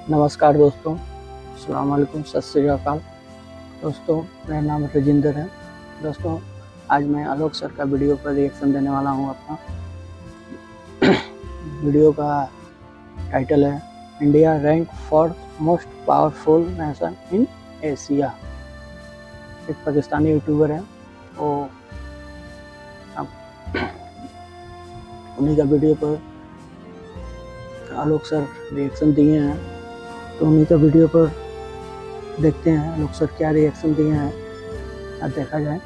नमस्कार दोस्तों, अस्सलाम वालेकुम, सत श्री अकाल। दोस्तों, मेरा नाम राजेंद्र है। दोस्तों, आज मैं आलोक सर का वीडियो पर रिएक्शन देने वाला हूँ। अपना वीडियो का टाइटल है India rank for most powerful nation in Asia. एक पाकिस्तानी यूट्यूबर है, वो उन्हीं का वीडियो पर आलोक सर रिएक्शन दिए हैं, तो उन्हीं का वीडियो पर देखते हैं आलोक सर क्या रिएक्शन दिए हैं। अब देखा जाए,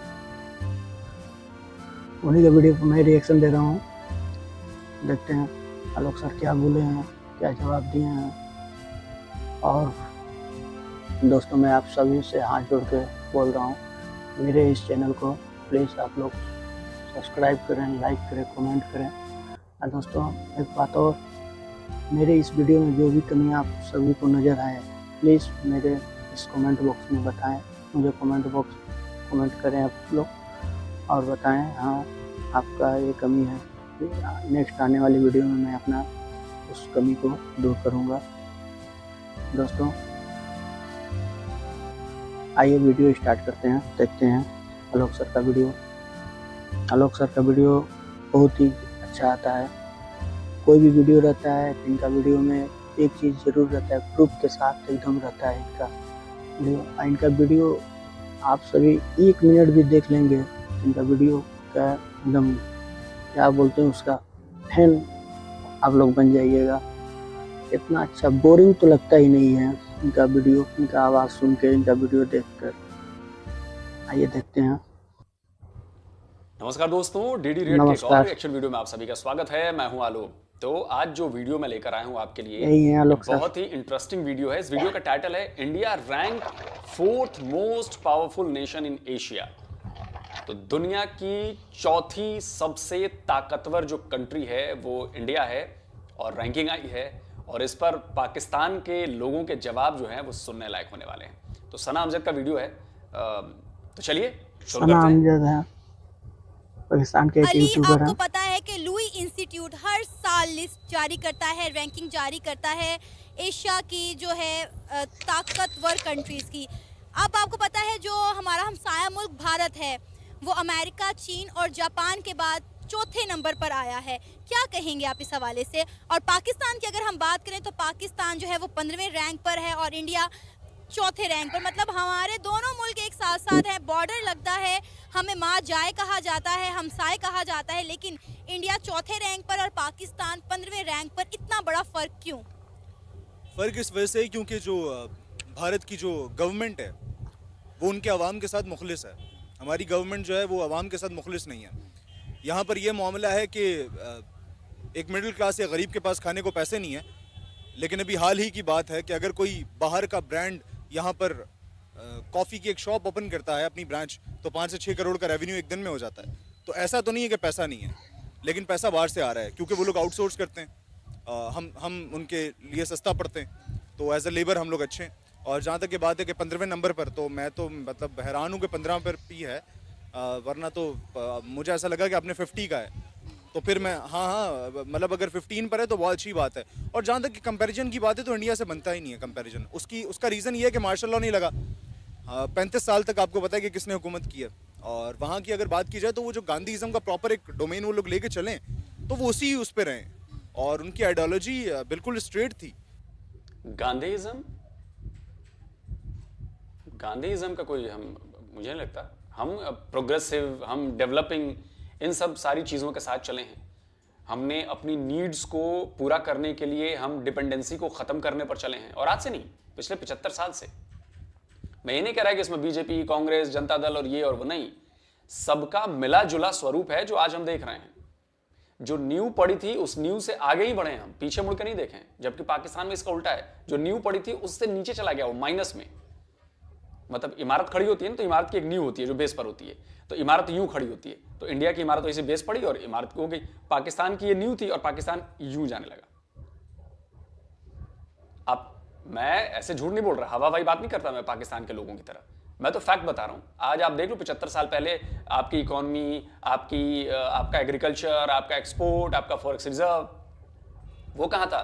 उन्हीं का वीडियो पर मैं रिएक्शन दे रहा हूँ। देखते हैं आलोक सर क्या बोले हैं, क्या जवाब दिए हैं। और दोस्तों, मैं आप सभी से हाथ जोड़ के बोल रहा हूँ, मेरे इस चैनल को प्लीज़ आप लोग सब्सक्राइब करें, लाइक करें, कमेंट करें। और दोस्तों, एक बात और, मेरे इस वीडियो में जो भी कमियां आप सभी को नज़र आए, प्लीज़ मेरे इस कमेंट बॉक्स में बताएं। मुझे कमेंट करें आप लोग और बताएं, हाँ आपका ये कमी है। नेक्स्ट आने वाली वीडियो में मैं अपना उस कमी को दूर करूँगा। दोस्तों, आइए वीडियो स्टार्ट करते हैं, देखते हैं आलोक सर का वीडियो। आलोक सर का वीडियो बहुत ही अच्छा आता है। कोई भी वीडियो रहता है, इनका वीडियो में एक चीज़ ज़रूर रहता है, प्रूफ के साथ एकदम रहता है इनका वीडियो आप सभी 1 मिनट भी देख लेंगे, इनका वीडियो का एकदम क्या बोलते हैं उसका फैन आप लोग बन जाइएगा। इतना अच्छा, बोरिंग तो लगता ही नहीं है इनका वीडियो, इनका आवाज़ सुन के, इनका वीडियो देखकर। आइए देखते हैं। नमस्कार दोस्तों, डीडी रेड के एक और रिएक्शन वीडियो में आप सभी का स्वागत है। मैं हूं आलोक। तो आज जो वीडियो मैं लेकर आया हूं आपके लिए, बहुत ही इंटरेस्टिंग वीडियो है। इस वीडियो का टाइटल है India rank 4th most powerful nation in Asia. तो दुनिया की चौथी सबसे ताकतवर जो कंट्री है वो इंडिया है, और रैंकिंग आई है, और इस पर पाकिस्तान के लोगों के जवाब जो हैं वो सुनने लायक होने वाले हैं। तो सना अमजद का वीडियो है, तो चलिए शुरू करते हैं। पाकिस्तान के एक यूट्यूबर हैं। आपको पता है कि लुई इंस्टीट्यूट हर साल लिस्ट जारी करता है, रैंकिंग जारी करता है एशिया की जो है ताकतवर कंट्रीज की। अब आपको पता है जो हमारा हमसाया मुल्क भारत है वो अमेरिका, चीन और जापान के बाद चौथे नंबर पर आया है। क्या कहेंगे आप इस हवाले से? और पाकिस्तान की अगर हम बात करें तो पाकिस्तान जो है वो 15वें रैंक पर है और इंडिया चौथे रैंक पर। मतलब हमारे दोनों मुल्क एक साथ साथ हैं, बॉर्डर लगता है, हमें माँ जाए कहा जाता है, हमसाए कहा जाता है, लेकिन इंडिया चौथे रैंक पर और पाकिस्तान 15वें रैंक पर। इतना बड़ा फर्क क्यों? फर्क इस वजह से क्योंकि जो भारत की जो गवर्नमेंट है वो उनके अवाम के साथ मुखलिस है। हमारी गवर्नमेंट जो है वो अवाम के साथ मुखलिस नहीं है। यहाँ पर यह मामला है कि एक मिडिल क्लास या गरीब के पास खाने को पैसे नहीं है, लेकिन अभी हाल ही की बात है कि अगर कोई बाहर का ब्रांड यहाँ पर कॉफ़ी की एक शॉप ओपन करता है अपनी ब्रांच, तो 5 से 6 करोड़ का रेवेन्यू एक दिन में हो जाता है। तो ऐसा तो नहीं है कि पैसा नहीं है, लेकिन पैसा बाहर से आ रहा है क्योंकि वो लोग आउटसोर्स करते हैं। हम उनके लिए सस्ता पड़ते हैं, तो एज ए लेबर हम लोग अच्छे हैं। और जहाँ तक की बात है कि 15वें नंबर पर, तो मैं तो मतलब हैरान हूँ कि 15 पर भी है, वरना तो मुझे ऐसा लगा कि आपने 50 का है। तो फिर मैं हाँ मतलब अगर 15 पर है तो बहुत अच्छी बात है। और जहाँ तक कंपैरिजन की बात है तो इंडिया से बनता ही नहीं है कंपैरिजन। उसका रीज़न ये है कि मार्शल लॉ नहीं लगा। 35 साल तक आपको पता है कि किसने हुकूमत की है। और वहाँ की अगर बात की जाए तो वो जो गांधीज़म का प्रॉपर एक डोमेन वो लोग लेके चलें, तो वो उसी उस पर रहें, और उनकी आइडियोलॉजी बिल्कुल स्ट्रेट थी। गांधीज़म का कोई मुझे नहीं लगता। हम प्रोग्रेसिव, हम डेवलपिंग, इन सब सारी चीज़ों के साथ चले हैं। हमने अपनी नीड्स को पूरा करने के लिए हम डिपेंडेंसी को ख़त्म करने पर चले हैं, और आज से नहीं, पिछले 75 साल से। मैं ये नहीं कह रहा कि इसमें बीजेपी, कांग्रेस, जनता दल और ये और वो, नहीं। सबका मिला जुला स्वरूप है जो आज हम देख रहे हैं। जो नींव पड़ी थी उस नींव से आगे ही बढ़े हम, पीछे मुड़ के नहीं देखें। जबकि पाकिस्तान में इसका उल्टा है, जो नींव पड़ी थी उससे नीचे चला गया, वो माइनस में। मतलब इमारत खड़ी होती है ना, तो इमारत की एक नींव होती है जो बेस पर होती है, तो इमारत यूं खड़ी होती है। तो इंडिया की इमारत वैसे बेस पड़ी और इमारत हो गई। पाकिस्तान की ये नींव थी और पाकिस्तान यूं जाने लगा। अब मैं ऐसे झूठ नहीं बोल रहा, हवा बात नहीं करता मैं पाकिस्तान के लोगों की तरह। मैं तो फैक्ट बता रहा हूं। आज आप देख लो, 75 साल पहले आपकी इकोनॉमी, आपका एग्रीकल्चर, आपका एक्सपोर्ट, आपका फॉरेक्स रिजर्व, वो कहां था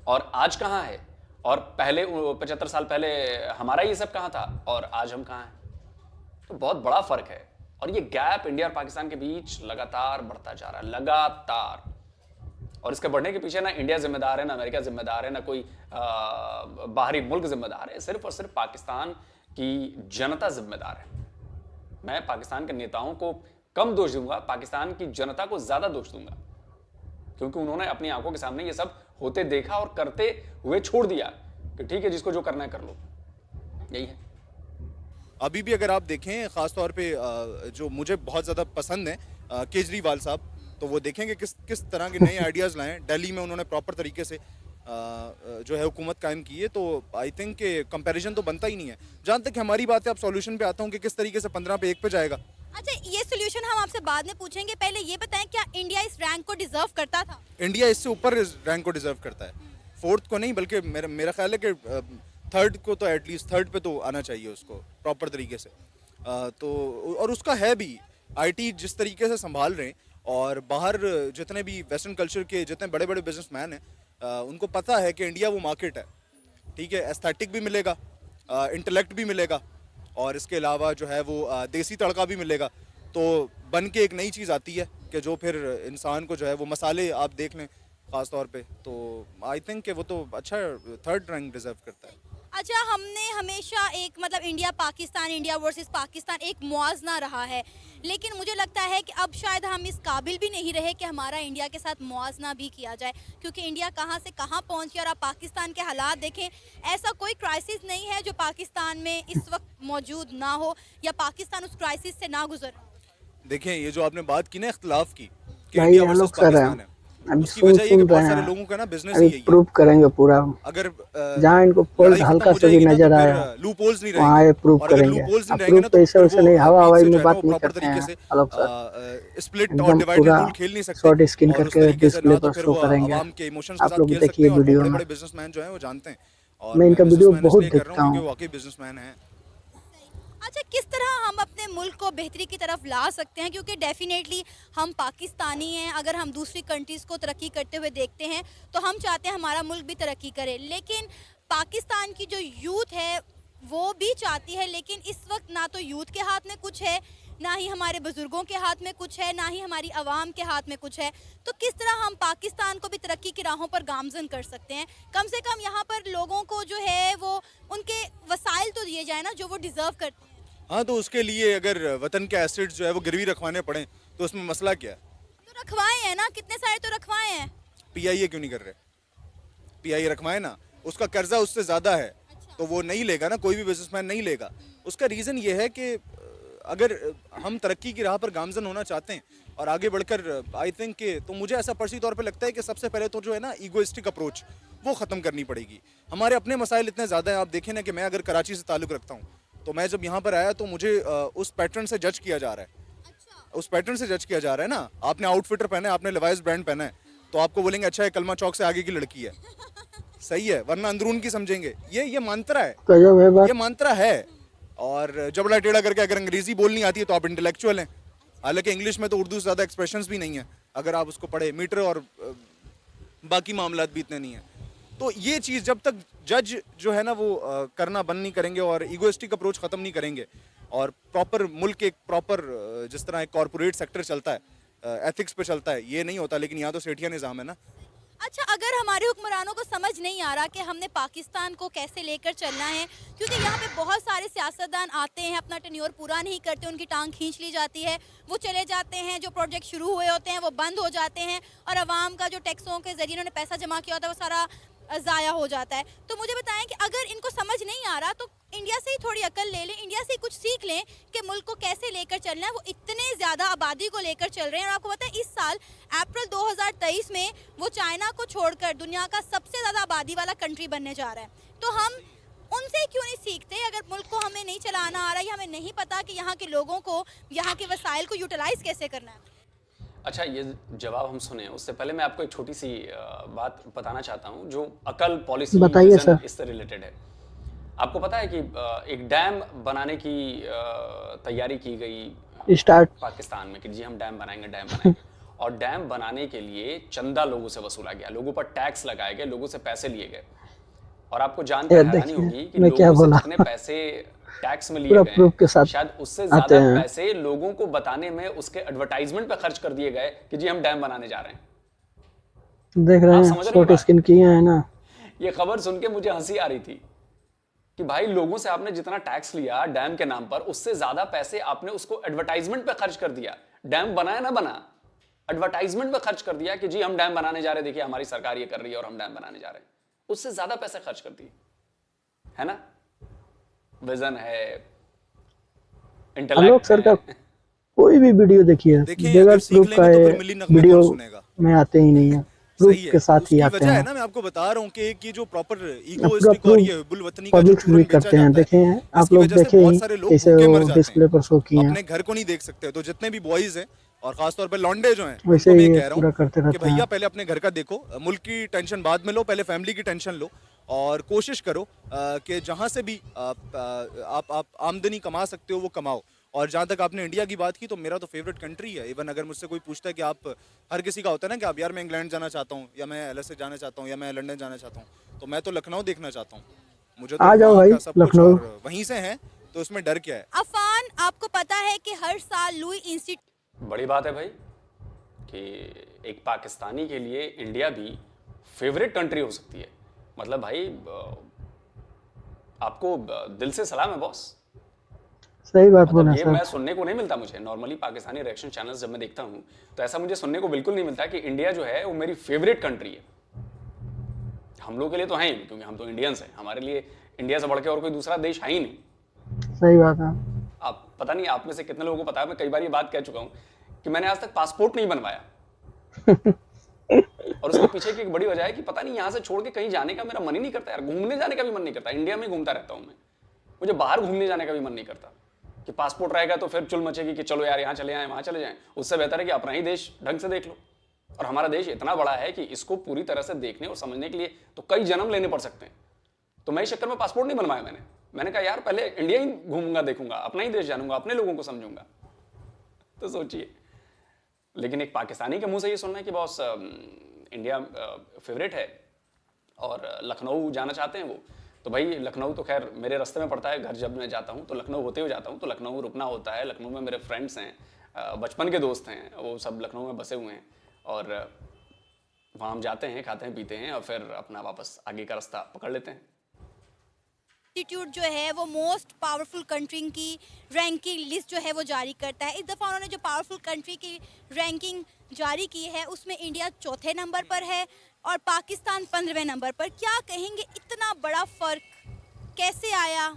और आज कहां है। और पहले 75 साल पहले हमारा ये सब कहाँ था और आज हम कहाँ हैं। तो बहुत बड़ा फर्क है और ये गैप इंडिया और पाकिस्तान के बीच लगातार बढ़ता जा रहा है, लगातार। और इसके बढ़ने के पीछे ना इंडिया जिम्मेदार है, ना अमेरिका जिम्मेदार है, ना कोई बाहरी मुल्क जिम्मेदार है, सिर्फ और सिर्फ पाकिस्तान की जनता जिम्मेदार है। मैं पाकिस्तान के नेताओं को कम दोष दूंगा, पाकिस्तान की जनता को ज्यादा दोष दूंगा, क्योंकि उन्होंने अपनी आंखों के सामने ये सब होते देखा और करते हुए छोड़ दिया कि ठीक है जिसको जो करना है कर लो। यही है। अभी भी अगर आप देखें, ख़ास तौर पे जो मुझे बहुत ज़्यादा पसंद है केजरीवाल साहब, तो वो देखेंगे किस तरह के नए आइडियाज़ लाएं। दिल्ली में उन्होंने प्रॉपर तरीके से जो है हुकूमत कायम की है, तो आई थिंक के कंपैरिजन तो बनता ही नहीं है। जहाँ तक हमारी बात है, आप सॉल्यूशन पे आता हूँ कि किस तरीके से 15 पे 1 पे जाएगा। अच्छा, ये सोल्यूशन हम आपसे बाद में पूछेंगे, पहले ये बताएं क्या इंडिया इस रैंक को डिजर्व करता था? इंडिया इससे ऊपर रैंक को डिजर्व करता है, 4th को नहीं, बल्कि मेरा ख्याल है कि 3rd को तो एटलीस्ट 3rd पे तो आना चाहिए उसको प्रॉपर तरीके से। तो और उसका है भी, IT जिस तरीके से संभाल रहे हैं, और बाहर जितने भी वेस्टर्न कल्चर के जितने बड़े बड़े बिजनेसमैन हैं, उनको पता है कि इंडिया वो मार्केट है, ठीक है। एस्थेटिक भी मिलेगा, इंटेलेक्ट भी मिलेगा, और इसके अलावा जो है वो देसी तड़का भी मिलेगा। तो बन के एक नई चीज़ आती है कि जो फिर इंसान को जो है वो मसाले आप देख लें ख़ास तौर पे, तो आई थिंक कि वो तो अच्छा 3rd रैंक डिजर्व करता है। अच्छा, हमने हमेशा एक मतलब India Pakistan, India versus Pakistan एक मुआवजा रहा है, लेकिन मुझे लगता है कि अब शायद हम इस काबिल भी नहीं रहे कि हमारा इंडिया के साथ मुआवजा भी किया जाए, क्योंकि इंडिया कहाँ से कहाँ पहुँच गया। और आप पाकिस्तान के हालात देखें, ऐसा कोई क्राइसिस नहीं है जो पाकिस्तान में इस वक्त मौजूद ना हो या पाकिस्तान उस क्राइसिस से ना गुजर रहा हो। देखें, ये जो आपने बात की ना इख्तिलाफ की, कि भाई इंडिया हम वर्सेस लोग कर रहे पाकिस्तान है, हैं, अभी उसकी वजह ये कि सुन बहुत रहे सारे हैं, लोगों का ना बिजनेस अभी ही यही है। प्रूव करेंगे पूरा। अगर जहाँ इनको फॉल्ट हल्का से भी नजर आया लूप होल्स नहीं वहाँ ये प्रूव करेंगे। अप्रूव तो ऐसे वैसे नहीं, हवा हवाई में बात नहीं करते हैं आलोक सर, स्प्लिट और एकदम डिवाइड पूरा रूल खेल नहीं सकते। शॉर्ट स्क्रीन और उस करके तरीके से डिस्प्ले ना तो पर फिर शो वो करेंगे। आवाम के इमोशंस के आप साथ लोग खेल देखिए सकते हैं, और वीडियो बड़े में। बड़े बिजनेसमैन जो हैं वो जानते हैं, और मैं इनका वीडियो बिजनेसमैन बहुत इसलिए कर रहा हूं देखता क्योंकि हूँ। वो वाकई बिजनेसमैन हैं। अच्छा, किस तरह हम अपने मुल्क को बेहतरी की तरफ ला सकते हैं, क्योंकि डेफिनेटली हम पाकिस्तानी हैं, अगर हम दूसरी कंट्रीज़ को तरक्की करते हुए देखते हैं तो हम चाहते हैं हमारा मुल्क भी तरक्की करे, लेकिन पाकिस्तान की जो यूथ है वो भी चाहती है, लेकिन इस वक्त ना तो यूथ के हाथ में कुछ है, ना ही हमारे बुजुर्गों के हाथ में कुछ है, ना ही हमारी आवाम के हाथ में कुछ है। तो किस तरह हम पाकिस्तान को भी तरक्की की राहों पर गामजन कर सकते हैं? कम से कम यहाँ पर लोगों को जो है वो उनके वसाइल तो दिए जाए ना जो वो डिज़र्व करते हैं। हाँ, तो उसके लिए अगर वतन के एसेट्स जो है वो गिरवी रखवाने पड़े तो उसमें मसला क्या है? तो रखवाए हैं ना, कितने सारे तो रखवाए हैं। PIA क्यों नहीं कर रहे? PIA रखवाए ना, उसका कर्जा उससे ज़्यादा है, तो वो नहीं लेगा ना, कोई भी बिजनेसमैन नहीं लेगा। उसका रीज़न ये है कि अगर हम तरक्की की राह पर गामजन होना चाहते हैं और आगे बढ़कर आई थिंक के, तो मुझे ऐसा पर्सनली तौर पे लगता है कि सबसे पहले तो जो है ना ईगोइस्टिक अप्रोच वो ख़त्म करनी पड़ेगी। हमारे अपने मसाइल इतने ज़्यादा हैं, आप देखें ना कि मैं अगर कराची से ताल्लुक़ रखता हूँ, तो मैं जब यहाँ पर आया तो मुझे उस पैटर्न से जज किया जा रहा है। उस पैटर्न से जज किया जा रहा है ना, आपने आउटफिटर पहना है, आपने लेवाइस ब्रांड पहना है, तो आपको बोलेंगे अच्छा है कलमा चौक से आगे की लड़की है, सही है, वरना अंदरून की समझेंगे। ये मंत्रा है, ये मंत्रा है। और जबड़ा टेढ़ा करके अगर अंग्रेजी बोलनी आती है तो आप इंटेलेक्चुअल हैं, हालांकि इंग्लिश में तो उर्दू से ज़्यादा एक्सप्रेशंस भी नहीं है अगर आप उसको पढ़े, मीटर और बाकी मामलात भी इतने नहीं हैं। तो ये चीज़ जब तक जज जो है ना वो करना बंद नहीं करेंगे और ईगोइस्टिक अप्रोच ख़त्म नहीं करेंगे और प्रॉपर मुल्क एक प्रॉपर जिस तरह एक कॉर्पोरेट सेक्टर चलता है, एथिक्स पे चलता है, ये नहीं होता। लेकिन यहाँ तो सेठिया निज़ाम है ना। अच्छा, अगर हमारे हुक्मरानों को समझ नहीं आ रहा कि हमने पाकिस्तान को कैसे लेकर चलना है, क्योंकि यहाँ पे बहुत सारे सियासतदान आते हैं, अपना टेन्योर पूरा नहीं करते, उनकी टांग खींच ली जाती है, वो चले जाते हैं, जो प्रोजेक्ट शुरू हुए होते हैं वो बंद हो जाते हैं और आवाम का जो टैक्सों के जरिए उन्होंने पैसा जमा किया होता है वो सारा ज़ाया हो जाता है। तो मुझे बताएं कि अगर इनको समझ नहीं आ रहा तो इंडिया से ही थोड़ी अकल ले लें, इंडिया से ही कुछ सीख लें कि मुल्क को कैसे लेकर चलना है। वो इतने ज़्यादा आबादी को लेकर चल रहे हैं और आपको पता है इस साल अप्रैल 2023 में वो चाइना को छोड़कर दुनिया का सबसे ज़्यादा आबादी वाला कंट्री बनने जा रहा है। तो हम उनसे क्यों नहीं सीखते? अगर मुल्क को हमें नहीं चलाना आ रहा या हमें नहीं पता कि यहाँ के लोगों को, यहाँ के वसाइल को यूटिलाइज कैसे करना है। अच्छा, ये जवाब हम सुने उससे पहले मैं आपको एक छोटी सी बात बताना चाहता हूँ जो अकल पॉलिसी इससे रिलेटेड है। आपको पता है कि एक डैम बनाने की तैयारी की गई स्टार्ट पाकिस्तान में कि जी हम डैम बनाएंगे और डैम बनाने के लिए चंदा लोगों से वसूला गया, लोगों पर टैक्स लगाए गए, लोगों से पैसे लिए गए और आपको ये जानकर हैरानी देखिए, होगी कि मैं क्या लोगों से बोला। जितने पैसे टैक्स में लिए पूरा गए प्रूफ के साथ शायद उससे आते ज्यादा हैं। पैसे लोगों को बताने में उसके एडवर्टाइजमेंट पे खर्च कर दिए गए कि जी हम डैम बनाने जा रहे हैं। देख रहे आप हैं, समझ रहे हैं शॉर्ट बात? स्किन किए हैं ना। ये खबर सुन के मुझे हंसी आ रही थी कि भाई लोगों से आपने जितना टैक्स लिया डैम के नाम पर उससे ज्यादा पैसे आपने उसको एडवर्टाइजमेंट पे खर्च कर दिया। डैम बनाया ना बना, एडवर्टाइजमेंट पे खर्च कर दिया कि जी हम डैम बनाने जा रहे हैं, देखिए हमारी सरकार ये कर रही है और हम डैम बनाने जा रहे हैं। उससे ज्यादा पैसे खर्च कर दिए, है ना? विजन है, आलोक सर का इंटेलेक्ट है। कोई भी वीडियो देखिए, देखिए, बगैर अगर सीख प्रूफ का लेंगे तो ये फिर मिली नगमे वीडियो कौन सुनेगा? में आते ही नहीं है, प्रूफ सही है, के साथ ही उसकी आते वजह है हैं। ना, मैं आपको बता रहा हूँ कि एक ये जो प्रॉपर पूरा इगोइस्टिक और ये प्रूफ हुब्बुल वतनी का जो पब्लिक चूरन भी बेचा करते हैं। जाता है, देखे हैं आप इसकी लोग, वजह से देखे ही बहुत सारे लोग कैसे भूखे वो मर जाते डिस्प्ले हैं, पर शो किए हैं। अपने घर को नहीं देख सकते। तो जितने भी बॉयज हैं और खासतौर पर लॉन्डे जो हैं, वैसे उनको मैं ये कह रहा पूरा हूँ करते कि रहते भैया हैं। पहले अपने घर का देखो, मुल्क की टेंशन बाद में लो, पहले फैमिली की टेंशन लो और कोशिश करो कि जहाँ से भी आप आमदनी कमा सकते हो वो कमाओ। और जहाँ तक आपने इंडिया की बात की, तो मेरा तो फेवरेट कंट्री है। इवन अगर मुझसे कोई पूछता है कि आप, हर किसी का होता है ना कि आप यार मैं इंग्लैंड जाना चाहता हूँ, या मैं LSA जाना चाहता हूँ, या मैं लंदन जाना चाहता हूँ, तो मैं तो लखनऊ देखना चाहता हूँ। मुझे तो आ जाओ वहाँ भाई का सब कुछ लखनऊ। और वहीं से है, तो उसमें डर क्या है? अफान, आपको पता है कि हर साल लुई इंस्टीट्यूट बड़ी बात है भाई कि एक पाकिस्तानी के लिए इंडिया भी फेवरेट कंट्री हो सकती है। मतलब भाई आपको दिल से सलाम है बॉस। सही बात मतलब बोला ये सर। मैं सुनने को नहीं मिलता मुझे। नॉर्मली पाकिस्तानी रिएक्शन चैनल्स जब मैं देखता हूँ तो ऐसा मुझे सुनने को बिल्कुल नहीं मिलता कि इंडिया जो है वो मेरी फेवरेट कंट्री है। हम लोग के लिए तो है ही, क्योंकि हम तो इंडियंस हैं। हमारे लिए इंडिया से बढ़ के और कोई दूसरा देश है ही नहीं। सही बात है। आप पता नहीं आप में से कितने लोगों को पता है, मैं कई बार ये बात कह चुका हूँ कि मैंने आज तक पासपोर्ट नहीं बनवाया। और उसके पीछे की एक बड़ी वजह है कि पता नहीं यहाँ से छोड़ के कहीं जाने का मेरा मन ही नहीं करता यार। घूमने जाने का भी मन नहीं करता। इंडिया में घूमता रहता हूँ मैं, मुझे बाहर घूमने जाने का भी मन नहीं करता कि पासपोर्ट रहेगा तो फिर चुल मचेगी कि चलो यार यहाँ चले जाएं वहाँ चले जाएं। उससे बेहतर है कि अपना ही देश ढंग से देख लो। और हमारा देश इतना बड़ा है कि इसको पूरी तरह से देखने और समझने के लिए तो कई जन्म लेने पड़ सकते हैं। तो मैं इस चक्कर में पासपोर्ट नहीं बनवाया। मैंने कहा यार पहले इंडिया ही घूमूंगा, देखूंगा, अपना ही देश जानूंगा, अपने लोगों को समझूंगा। तो सोचिए, लेकिन एक पाकिस्तानी के मुंह से ये सुनना है कि बॉस इंडिया फेवरेट है और लखनऊ जाना चाहते हैं वो, तो भाई लखनऊ तो खैर मेरे रास्ते में पड़ता है। घर जब मैं जाता हूँ तो लखनऊ होते हुए जाता हूँ, तो लखनऊ रुकना होता है। लखनऊ में मेरे फ्रेंड्स हैं, बचपन के दोस्त हैं, वो सब लखनऊ में बसे हुए हैं और वहाँ हम जाते हैं, खाते हैं, पीते हैं और फिर अपना वापस आगे का रास्ता पकड़ लेते हैं। इंस्टीट्यूट जो है वो मोस्ट पावरफुल कंट्री की रैंकिंग लिस्ट जो है वो जारी करता है। इस दफ़ा उन्होंने जो पावरफुल कंट्री की रैंकिंग जारी की है उसमें इंडिया चौथे नंबर पर है और पाकिस्तान 15वें नंबर पर। क्या कहेंगे, इतना बड़ा फर्क कैसे आया?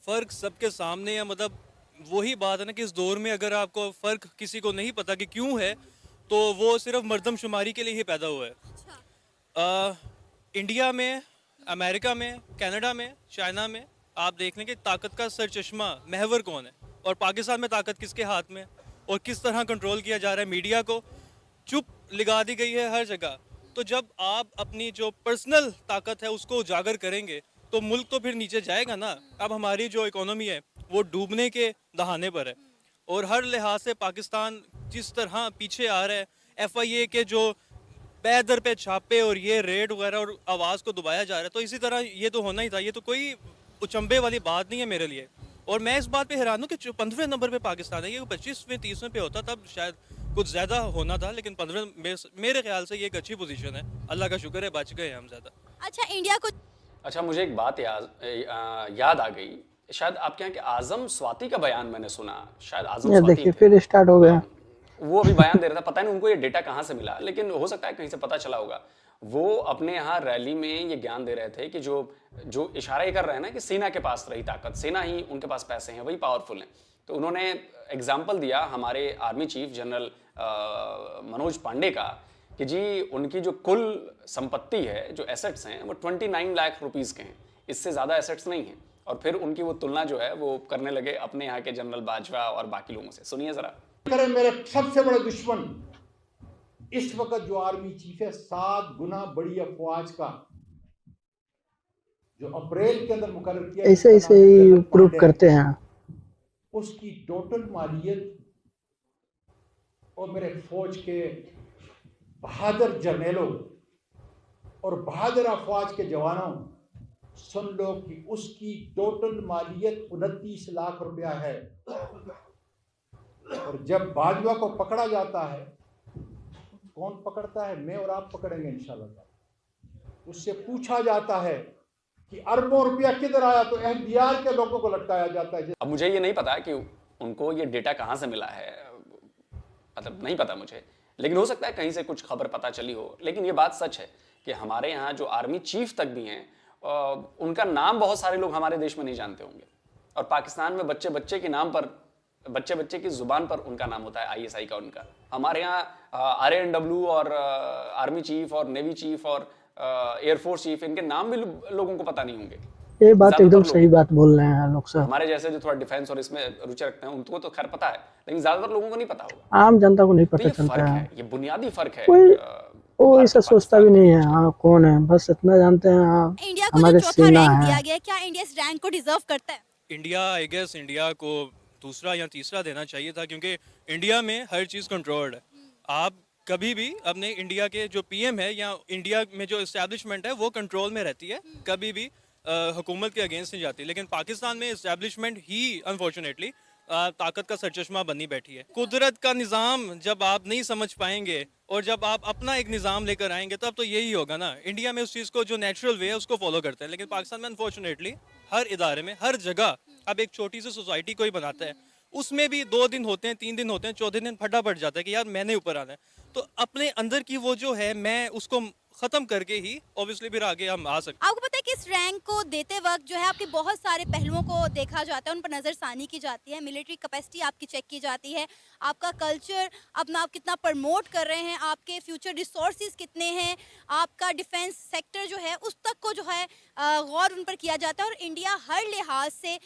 फ़र्क सबके सामने है। मतलब वही बात है ना कि इस दौर में अगर आपको फ़र्क किसी को नहीं पता कि क्यों है, तो वो सिर्फ मर्दमशुमारी के लिए ही पैदा हुआ है। इंडिया में, अमेरिका में, कनाडा में, चाइना में आप देख लें कि ताकत का सरचश्मा महवर कौन है और पाकिस्तान में ताकत किसके हाथ में और किस तरह कंट्रोल किया जा रहा है। मीडिया को चुप लगा दी गई है हर जगह। तो जब आप अपनी जो पर्सनल ताकत है उसको उजागर करेंगे तो मुल्क तो फिर नीचे जाएगा ना। अब हमारी जो इकोनॉमी है वो डूबने के दहाने पर है और हर लिहाज से पाकिस्तान जिस तरह पीछे आ रहा है। FIA के जो पैदर पे छापे और ये रेड वगैरह और आवाज़ को दबाया जा रहा है, तो इसी तरह ये तो होना ही था। ये तो कोई उचंबे वाली बात नहीं है मेरे लिए। और मैं इस बात पे हैरान हूँ कि 15वें नंबर पे पाकिस्तान है। ये 25वें 30वें पे होता तब शायद कुछ ज़्यादा होना था, लेकिन 15वें मेरे ख्याल से ये एक अच्छी पोजीशन है। अल्लाह का शुक्र है बच गए हम ज़्यादा। अच्छा, इंडिया को अच्छा, मुझे एक बात याद आ गई। शायद आपके यहाँ के आजम स्वाति का बयान मैंने सुना। शायद आजम ये स्वाति देखिए थे। फिर स्टार्ट हो गया। वो अभी बयान दे रहा था, पता नहीं उनको ये डेटा कहाँ से मिला, लेकिन हो सकता है कहीं से पता चला होगा। वो अपने यहाँ रैली में ये ज्ञान दे रहे थे कि जो इशारा ये कर रहे हैं ना कि सेना के पास रही ताकत, सेना ही उनके पास पैसे हैं, वही पावरफुल हैं। तो उन्होंने एग्जाम्पल दिया हमारे army chief general Manoj Pandey का कि जी उनकी जो कुल संपत्ति है, जो एसेट्स हैं, वो 29 लाख रुपीज़ के हैं, इससे ज़्यादा एसेट्स नहीं हैं। और फिर उनकी वो तुलना जो है वो करने लगे अपने यहाँ के जनरल बाजवा और बाकी लोगों से। सुनिए ज़रा। करें, मेरे सबसे बड़े दुश्मन इस वक्त जो आर्मी चीफ है, 7 गुना बड़ी अफवाज का जो अप्रैल के अंदर मुकर्रर किया, ऐसे ऐसे ही प्रूव करते हैं। उसकी टोटल मालियत और मेरे फौज के बहादुर जर्नेलों और बहादुर अफवाज के जवानों सुन लो कि उसकी टोटल मालियत 29 लाख रुपया है। और जब बाजवा को पकड़ा जाता है, कौन पकड़ता है? मैं और आप पकड़ेंगे इंशाल्लाह। उससे पूछा जाता है कि अरबों रुपया किधर आया, तो एहतियार के लोगों को लटकाया जाता है। अब मुझे ये नहीं पता कि उनको ये डेटा कहाँ से मिला है, मतलब नहीं पता मुझे, लेकिन हो सकता है कहीं से कुछ खबर पता चली हो। लेकिन ये बात सच है कि हमारे यहाँ जो आर्मी चीफ तक भी हैं, उनका नाम बहुत सारे लोग हमारे देश में नहीं जानते होंगे। और पाकिस्तान में बच्चे बच्चे के नाम पर, बच्चे बच्चे की जुबान पर उनका नाम होता है, आईएसआई का उनका। हमारे यहाँ RANW और आर्मी चीफ और नेवी चीफ और एयरफोर्स चीफ, इनके नाम भी लोगों को पता नहीं होंगे। ये बात ज्यादातर एकदम लोग सही बात बोल रहे हैं लोग सर। हमारे जैसे जो थोड़ा डिफेंस और इसमें रुचि रखते हैं उनको तो खैर पता है, लेकिन ज्यादातर लोगों को नहीं पता होगा। आम जनता को नहीं तो पता ये चलता फर्क है, है, ये बुनियादी फर्क है। कोई वो भारत ऐसा और सोचता पाकिस्तान भी के नहीं है बीच में। हाँ कौन है, बस इतना जानते हैं हाँ इंडिया को हमारे जो चौथा सेना रैंक है। दिया गया है, क्या इंडिया इस रैंक को डिजर्व करता है? इंडिया, आई गेस इंडिया को दूसरा या तीसरा देना चाहिए था, क्योंकि इंडिया में हर चीज़ कंट्रोल्ड है। आप कभी भी अपने इंडिया के जो पीएम है या इंडिया में जो इस्टेब्लिशमेंट है वो कंट्रोल में रहती है, कभी भी हुकूमत के अगेंस्ट नहीं जाती। लेकिन पाकिस्तान में इस्टेब्लिशमेंट ही अनफॉर्चुनेटली ताकत का सरचश्मा बनी बैठी है। कुदरत का निज़ाम जब आप नहीं समझ पाएंगे और जब आप अपना एक निज़ाम लेकर आएंगे तब तो यही होगा ना। इंडिया में उस चीज़ को जो नेचुरल वे है उसको फॉलो करते हैं, लेकिन पाकिस्तान में अनफॉर्चुनेटली हर इदारे में, हर जगह अब एक छोटी सी सोसाइटी कोई बनाता है, उसमें भी 2 दिन होते हैं, 3 दिन होते हैं, 4 दिन फटा पड़ जाता है कि यार मैंने ऊपर आना है। तो अपने अंदर की वो जो है, मैं उसको खत्म करके ही ऑब्वियसली फिर आगे हम आ सकते। आपको पता है कि इस रैंक को देते वक्त जो है आपके बहुत सारे पहलुओं को देखा जाता है, उन पर नज़रसानी की जाती है, मिलिट्री कैपेसिटी आपकी चेक की जाती है, आपका कल्चर अपना आप कितना प्रमोट कर रहे हैं, आपके फ्यूचर रिसोर्सेज कितने हैं, आपका डिफेंस सेक्टर जो है उस तक को जो है गौर उन पर किया जाता है। और इंडिया हर लिहाज से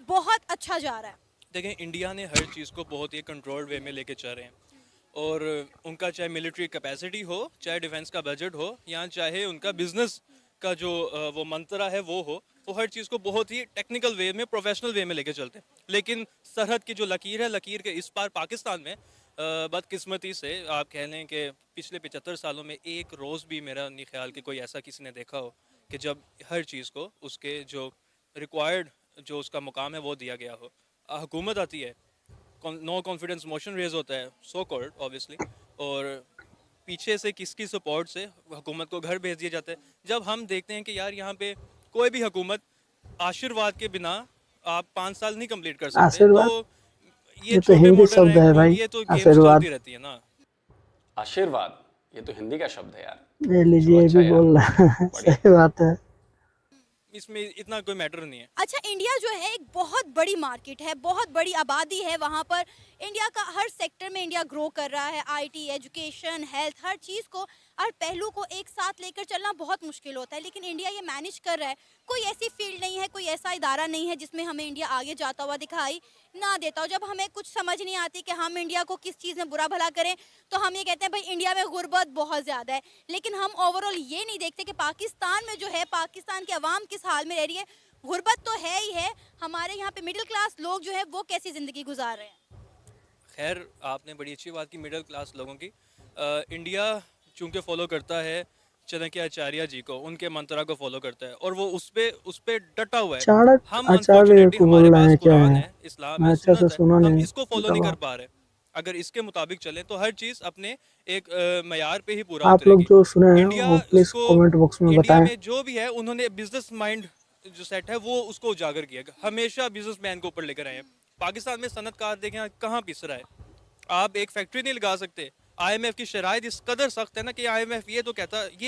बहुत अच्छा जा रहा है। देखें, इंडिया ने हर चीज़ को बहुत ही कंट्रोल्ड वे में लेके चल रहे हैं, और उनका चाहे मिलिट्री कैपेसिटी हो, चाहे डिफेंस का बजट हो, या चाहे उनका बिजनेस का जो वो मंत्रा है वो हर चीज़ को बहुत ही टेक्निकल वे में, प्रोफेशनल वे में लेके चलते हैं। लेकिन सरहद की जो लकीर है, लकीर के इस पार पाकिस्तान में बदकिस्मती से आप कह लें कि पिछले 75 सालों में एक रोज़ भी मेरा नहीं ख्याल कि कोई ऐसा किसी ने देखा हो कि जब हर चीज़ को उसके जो रिक्वायर्ड जो उसका मुकाम है वो दिया गया हो। हुकूमत आती है, नो कॉन्फिडेंस मोशन रेज होता है, सो कॉल्ड ऑब्वियसली, और पीछे से किसकी सपोर्ट से हुकूमत को घर भेज दिया जाता है। जब हम देखते हैं कि यार यहाँ पे कोई भी हुकूमत आशीर्वाद के बिना आप 5 साल नहीं कंप्लीट कर सकते, आशीर्वाद? तो ये तो छोटे हिंदी मोटे शब्द है रैंक, भाई, ये तो गेम्स आशीर्वाद। चलती रहती है ना। आशीर्वाद, ये तो हिंदी का शब्द है यार। ये लीजिए, ये अच्छा भी यार, बोल रहा है बढ़िया। सही बात है। इसमें इतना कोई मैटर नहीं है। अच्छा, इंडिया जो है एक बहुत बड़ी मार्केट है, बहुत बड़ी आबादी है वहाँ पर। इंडिया का हर सेक्टर में इंडिया ग्रो कर रहा है, IT, एजुकेशन, हेल्थ, हर चीज़ को, हर पहलू को एक साथ लेकर चलना बहुत मुश्किल होता है, लेकिन इंडिया ये मैनेज कर रहा है। कोई ऐसी फील्ड नहीं है, कोई ऐसा इदारा नहीं है जिसमें हमें इंडिया आगे जाता हुआ दिखाई ना देता हो। जब हमें कुछ समझ नहीं आती कि हम इंडिया को किस चीज़ में बुरा भला करें, तो हम ये कहते हैं भाई इंडिया में गुर्बत बहुत ज़्यादा है, लेकिन हम ओवरऑल ये नहीं देखते कि पाकिस्तान में जो है, पाकिस्तान की आवाम किस हाल में रह रही है। गुर्बत तो है ही है, हमारे यहाँ पे मिडिल क्लास लोग जो है वो कैसी ज़िंदगी गुजार रहे हैं। खैर, आपने बड़ी अच्छी बात की मिडिल क्लास लोगों की। इंडिया चूंकि फॉलो करता है चाणक्याचार्य जी को, उनके मंत्रा को फॉलो करता है, और वो उस पे डटा हुआ है। चाणक्य हम आचार्य अनफॉर्चुनेटली को हमारे बोल रहे पास हैं क्या कुरान है? है, इस्लाम मैं है, अच्छा से सुन्नत सुना है, हम नहीं। इसको फॉलो नहीं कर पा रहे। अगर इसके मुताबिक चलें तो हर चीज़ अपने एक मयार पे ही पूरा आप लोग उतरेगी। जो सुने हैं इंडिया वो प्लीज उसको, कमेंट बॉक्स में इंडिया बताएं। में जो भी है उन्होंने बिजनेस माइंड जो सेट है वो उसको उजागर किया, हमेशा बिजनेसमैन को ऊपर लेकर आए हैं। पाकिस्तान में सनतकार देखें कहाँ पिस रहा है। आप एक फैक्ट्री नहीं लगा सकते। IMF की शराइत इस कदर सख्त है ना कि IMF ये